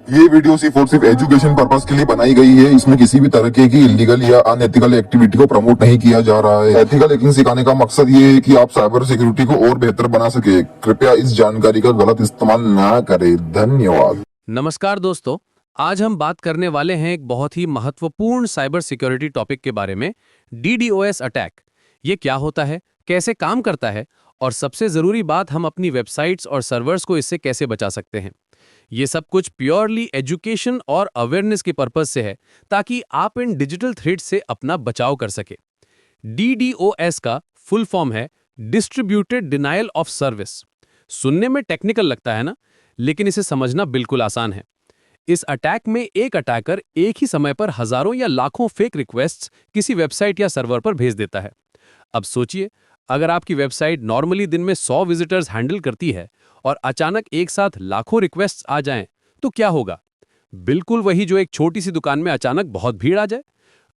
ये वीडियो सिर्फ और सिर्फ एजुकेशन पर्पस के लिए बनाई गई है। इसमें किसी भी तरह की इलीगल या अनएथिकल एक्टिविटी को प्रमोट नहीं किया जा रहा है। एथिकल हैकिंग सिखाने का मकसद ये है कि आप साइबर सिक्योरिटी को और बेहतर बना सके। कृपया इस जानकारी का गलत इस्तेमाल ना करें। धन्यवाद। नमस्कार दोस्तों, आज हम बात करने वाले हैं एक बहुत ही महत्वपूर्ण साइबर सिक्योरिटी टॉपिक के बारे में, DDoS अटैक। ये क्या होता है, कैसे काम करता है और सबसे ज़रूरी बात, हम अपनी वेबसाइट्स और सर्वर्स को इससे कैसे बचा सकते हैं। ये सब कुछ प्योरली एजुकेशन और अवेयरनेस के पर्पज से है, ताकि आप इन डिजिटल थ्रेट से अपना बचाव कर सके। DDoS का फुल फॉर्म है डिस्ट्रीब्यूटेड डिनायल ऑफ सर्विस। सुनने में टेक्निकल लगता है ना, लेकिन इसे समझना बिल्कुल आसान है। इस अटैक में एक अटैकर एक ही समय पर हजारों या लाखों फेक रिक्वेस्ट्स किसी वेबसाइट या सर्वर पर भेज देता है। अब सोचिए, अगर आपकी वेबसाइट नॉर्मली दिन में 100 विजिटर्स हैंडल करती है और अचानक एक साथ लाखों रिक्वेस्ट्स आ जाएं, तो क्या होगा? बिल्कुल वही जो एक छोटी सी दुकान में अचानक बहुत भीड़ आ जाए।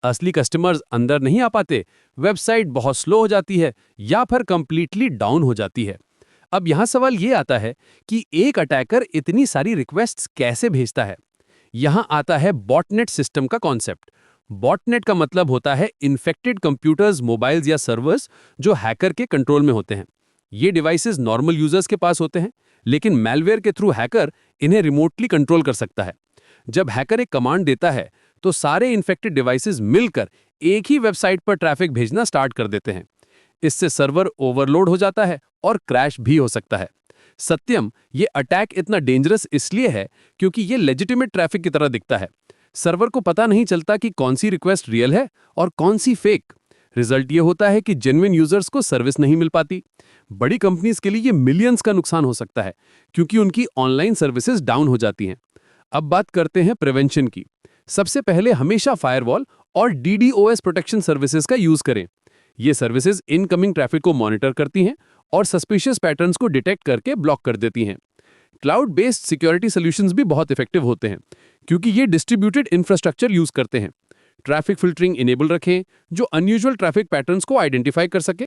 असली कस्टमर्स अंदर नहीं आ पाते, वेबसाइट बहुत स्लो हो जाती है या फिर कंप्लीटली डाउन हो जाती है। अब यहाँ सवाल ये आता है कि एक अटैकर इतनी सारी रिक्वेस्ट्स कैसे भेजता है। यहाँ आता है बॉटनेट सिस्टम का कॉन्सेप्ट। बॉटनेट का मतलब होता है इन्फेक्टेड कंप्यूटर्स, मोबाइल्स या सर्वर्स जो हैकर के कंट्रोल में होते हैं। ये डिवाइसेस नॉर्मल यूजर्स के पास होते हैं, लेकिन मैलवेयर के थ्रू हैकर इन्हें रिमोटली कंट्रोल कर सकता है। जब हैकर एक कमांड देता है, तो सारे इन्फेक्टेड डिवाइसेस मिलकर एक ही वेबसाइट पर ट्रैफिक भेजना स्टार्ट कर देते हैं। इससे सर्वर ओवरलोड हो जाता है और क्रैश भी हो सकता है। सत्यम, ये अटैक इतना डेंजरस इसलिए है क्योंकि ये लेजिटिमेट ट्रैफिक की तरह दिखता है। सर्वर को पता नहीं चलता कि कौन सी रिक्वेस्ट रियल है और कौन सी फेक। रिजल्ट ये होता है कि जेन्युइन यूजर्स को सर्विस नहीं मिल पाती। बड़ी कंपनीज के लिए ये मिलियंस का नुकसान हो सकता है, क्योंकि उनकी ऑनलाइन सर्विसेज डाउन हो जाती हैं। अब बात करते हैं प्रिवेंशन की। सबसे पहले हमेशा फायरवॉल और DDoS प्रोटेक्शन सर्विसेज का यूज करें। ये सर्विसेज इनकमिंग ट्रैफिक को मॉनिटर करती हैं और सस्पिशियस पैटर्न्स को डिटेक्ट करके ब्लॉक कर देती हैं। क्लाउड बेस्ड सिक्योरिटी सॉल्यूशंस भी बहुत इफेक्टिव होते हैं, क्योंकि ये डिस्ट्रीब्यूटेड इंफ्रास्ट्रक्चर यूज करते हैं। ट्रैफिक फिल्टरिंग इनेबल रखें, जो अनयूजुअल ट्रैफिक पैटर्न्स को आइडेंटिफाई कर सके।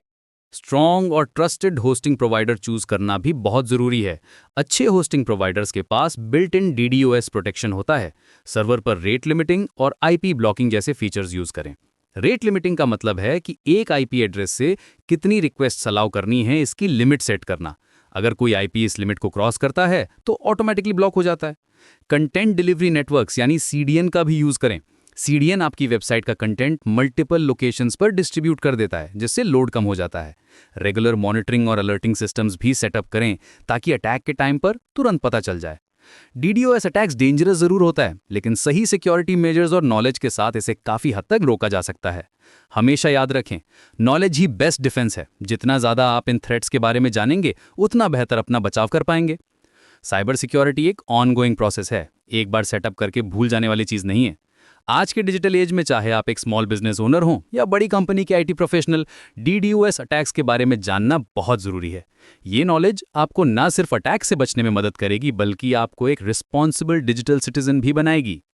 स्ट्रॉन्ग और ट्रस्टेड होस्टिंग प्रोवाइडर चूज करना भी बहुत जरूरी है। अच्छे होस्टिंग प्रोवाइडर्स के पास बिल्ट इन DDoS प्रोटेक्शन होता है। सर्वर पर रेट लिमिटिंग और IP ब्लॉकिंग जैसे फीचर्स यूज करें। रेट लिमिटिंग का मतलब है कि एक IP एड्रेस से कितनी रिक्वेस्ट अलाउ करनी है, इसकी लिमिट सेट करना। अगर कोई IP इस लिमिट को क्रॉस करता है तो ऑटोमेटिकली ब्लॉक हो जाता है। कंटेंट डिलीवरी नेटवर्क्स यानी CDN का भी यूज करें। CDN आपकी वेबसाइट का कंटेंट मल्टीपल लोकेशंस पर डिस्ट्रीब्यूट कर देता है, जिससे लोड कम हो जाता है। रेगुलर मॉनिटरिंग और अलर्टिंग सिस्टम्स भी सेटअप करें, ताकि अटैक के टाइम पर तुरंत पता चल जाए। DDoS अटैक्स डेंजरस जरूर होता है, लेकिन सही सिक्योरिटी मेजर्स और नॉलेज के साथ इसे काफी हद तक रोका जा सकता है। हमेशा याद रखें, नॉलेज ही बेस्ट डिफेंस है। जितना ज्यादा आप इन थ्रेट्स के बारे में जानेंगे, उतना बेहतर अपना बचाव कर पाएंगे। साइबर सिक्योरिटी एक ऑनगोइंग प्रोसेस है, एक बार सेटअप करके भूल जाने वाली चीज नहीं है। आज के डिजिटल एज में चाहे आप एक स्मॉल बिजनेस ओनर हो या बड़ी कंपनी के IT प्रोफेशनल, DDoS अटैक्स के बारे में जानना बहुत जरूरी है। ये नॉलेज आपको ना सिर्फ अटैक से बचने में मदद करेगी, बल्कि आपको एक रिस्पॉन्सिबल डिजिटल सिटीजन भी बनाएगी।